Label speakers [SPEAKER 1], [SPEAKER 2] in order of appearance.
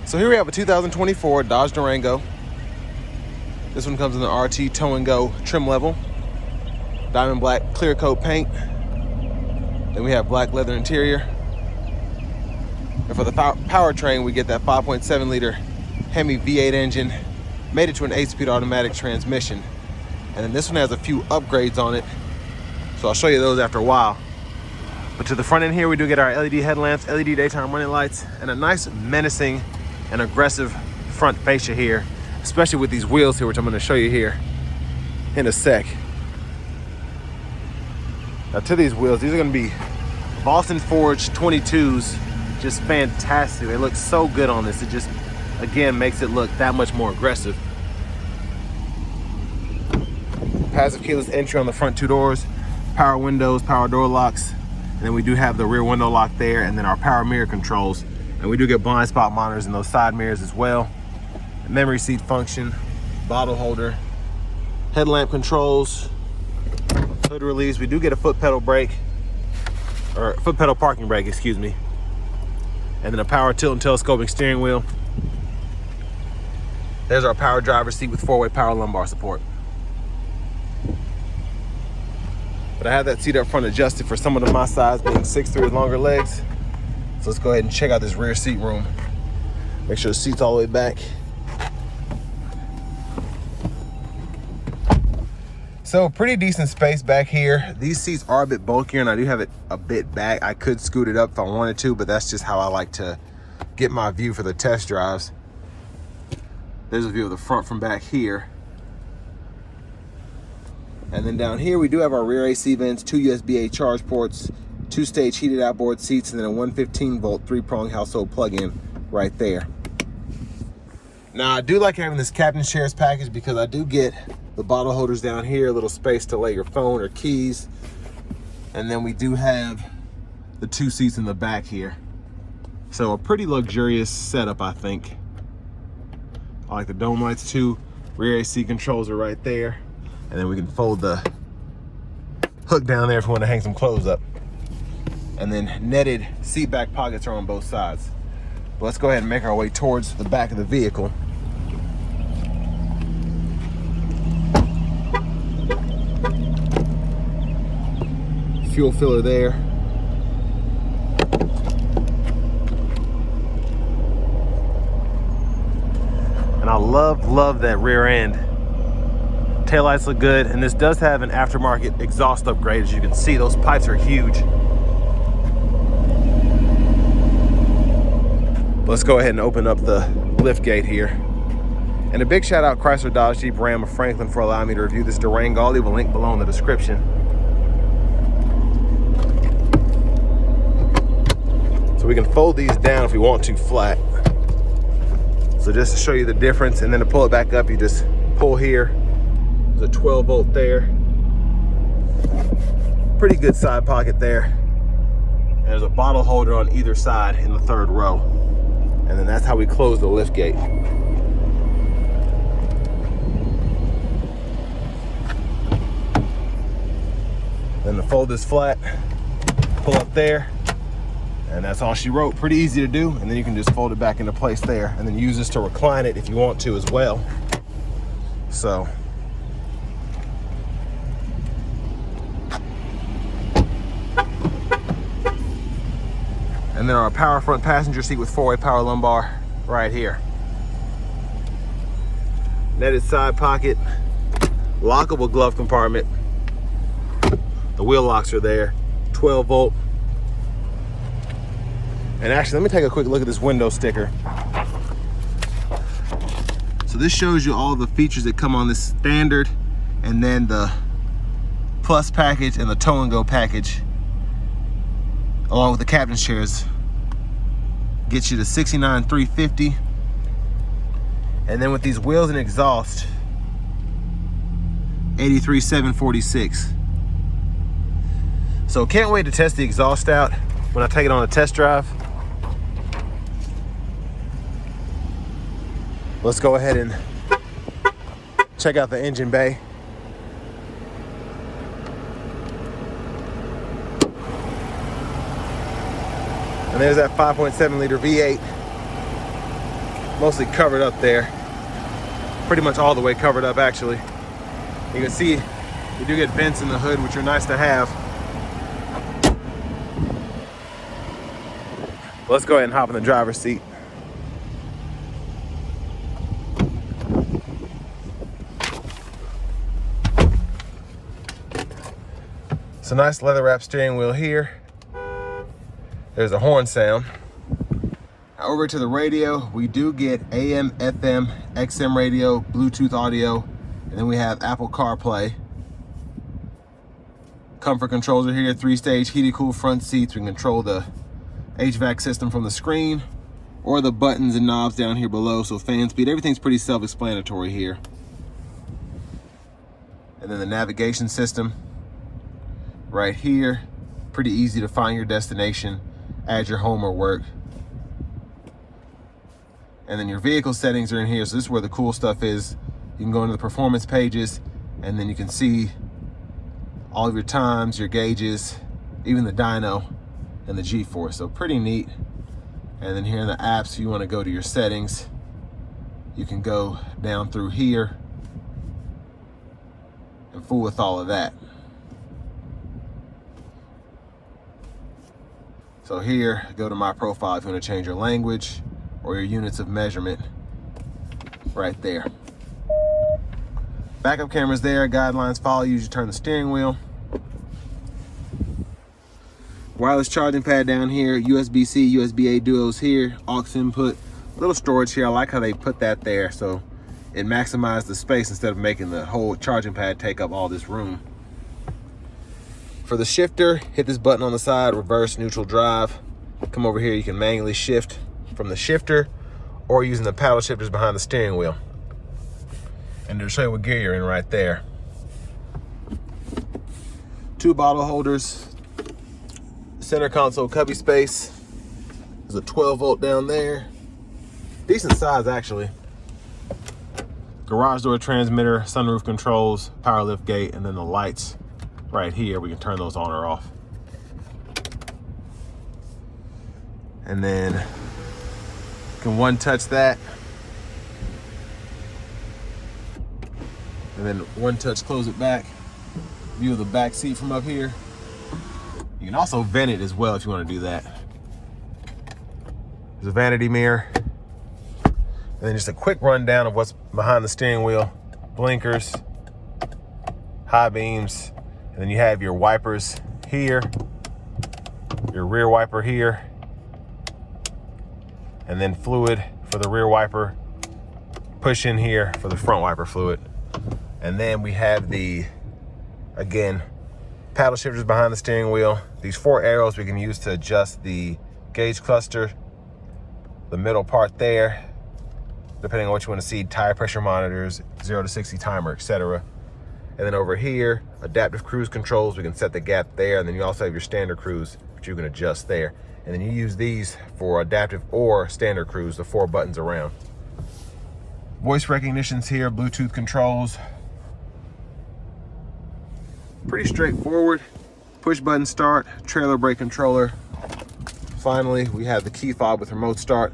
[SPEAKER 1] So here we have a 2024 Dodge Durango. This one comes in the RT Tow and Go trim level. Diamond black clear coat paint. Then we have black leather interior. And for the powertrain, we get that 5.7 liter Hemi V8 engine, made it to an 8-speed automatic transmission. And then this one has a few upgrades on it, so I'll show you those after a while. But to the front end here, we do get our LED headlamps, LED daytime running lights, and a nice menacing and aggressive front fascia here, especially with these wheels here, which I'm going to show you here in a sec. Now to these wheels, these are going to be Boston Forged 22s, just fantastic. They look so good on this. It just, again, makes it look that much more aggressive. Passive keyless entry on the front two doors, power windows, power door locks, and then we do have the rear window lock there, and then our power mirror controls. And we do get blind spot monitors in those side mirrors as well. Memory seat function, bottle holder, headlamp controls, hood release. We do get a foot pedal brake, or foot pedal parking brake, excuse me. And then a power tilt and telescoping steering wheel. There's our power driver's seat with 4-way power lumbar support. But I have that seat up front adjusted for someone of my size, being 6'3" with longer legs. So let's go ahead and check out this rear seat room. Make sure the seat's all the way back. So pretty decent space back here. These seats are a bit bulkier and I do have it a bit back. I could scoot it up if I wanted to, but that's just how I like to get my view for the test drives. There's a view of the front from back here. And then down here, we do have our rear AC vents, 2 USB-A charge ports, 2-stage heated outboard seats, and then a 115-volt 3-prong household plug-in right there. Now, I do like having this captain's chairs package because I do get the bottle holders down here, a little space to lay your phone or keys. And then we do have the 2 seats in the back here. So a pretty luxurious setup, I think. I like the dome lights too. Rear AC controls are right there. And then we can fold the hook down there if we want to hang some clothes up. And then netted seat back pockets are on both sides. But let's go ahead and make our way towards the back of the vehicle. Fuel filler there. And I love that rear end. Taillights look good, and this does have an aftermarket exhaust upgrade. As you can see, those pipes are huge. Let's go ahead and open up the lift gate here. And a big shout out Chrysler, Dodge, Jeep, Ram of Franklin for allowing me to review this Durango. I'll leave a link below in the description. So we can fold these down if we want to flat. So just to show you the difference, and then to pull it back up, you just pull here. There's a 12-volt there. Pretty good side pocket there. And there's a bottle holder on either side in the 3rd row. And then that's how we close the lift gate. Then to fold this flat, pull up there, and that's all she wrote. Pretty easy to do. And then you can just fold it back into place there, and then use this to recline it if you want to as well. So. And then our power front passenger seat with 4-way power lumbar right here. Netted side pocket, lockable glove compartment. The wheel locks are there, 12-volt. And actually, let me take a quick look at this window sticker. So this shows you all the features that come on this standard, and then the plus package and the tow and go package, along with the captain's chairs, gets you to $69,350. And then with these wheels and exhaust, $83,746. So can't wait to test the exhaust out when I take it on a test drive. Let's go ahead and check out the engine bay. And there's that 5.7 liter V8. mostly covered up there. Pretty much all the way covered up, actually. You can see you do get vents in the hood, which are nice to have. Let's go ahead and hop in the driver's seat. It's a nice leather wrap steering wheel here. There's a horn sound. Over to the radio, we do get AM, FM, XM radio, Bluetooth audio, and then we have Apple CarPlay. Comfort controls are here, 3-stage heated cool front seats. We can control the HVAC system from the screen or the buttons and knobs down here below. So fan speed, everything's pretty self-explanatory here. And then the navigation system right here, pretty easy to find your destination, add your home or work. And then your vehicle settings are in here. So this is where the cool stuff is. You can go into the performance pages and then you can see all of your times, your gauges, even the dyno and the G-force. So pretty neat. And then here in the apps, you want to go to your settings. You can go down through here and fool with all of that. So here, go to my profile if you want to change your language or your units of measurement right there. Backup cameras there, guidelines follow you as you turn the steering wheel. Wireless charging pad down here, USB-C, USB-A duos here, aux input, little storage here. I like how they put that there so it maximizes the space instead of making the whole charging pad take up all this room. For the shifter, hit this button on the side, reverse, neutral, drive. Come over here, you can manually shift from the shifter or using the paddle shifters behind the steering wheel. And it'll show you what gear you're in right there. 2 bottle holders, center console cubby space. There's a 12 volt down there. Decent size, actually. Garage door transmitter, sunroof controls, power lift gate, and then the lights right here. We can turn those on or off. And then you can one touch that. And then one touch close it back. View of the back seat from up here. You can also vent it as well if you want to do that. There's a vanity mirror. And then just a quick rundown of what's behind the steering wheel. Blinkers, high beams, and then you have your wipers here, your rear wiper here, and then fluid for the rear wiper, push in here for the front wiper fluid. And then we have the, again, paddle shifters behind the steering wheel. These 4 arrows we can use to adjust the gauge cluster, the middle part there, depending on what you want to see, tire pressure monitors, 0 to 60 timer, etc. And then over here, adaptive cruise controls, we can set the gap there. And then you also have your standard cruise, which you can adjust there. And then you use these for adaptive or standard cruise, the 4 buttons around. Voice recognition's here, Bluetooth controls. Pretty straightforward. Push button start, trailer brake controller. Finally, we have the key fob with remote start.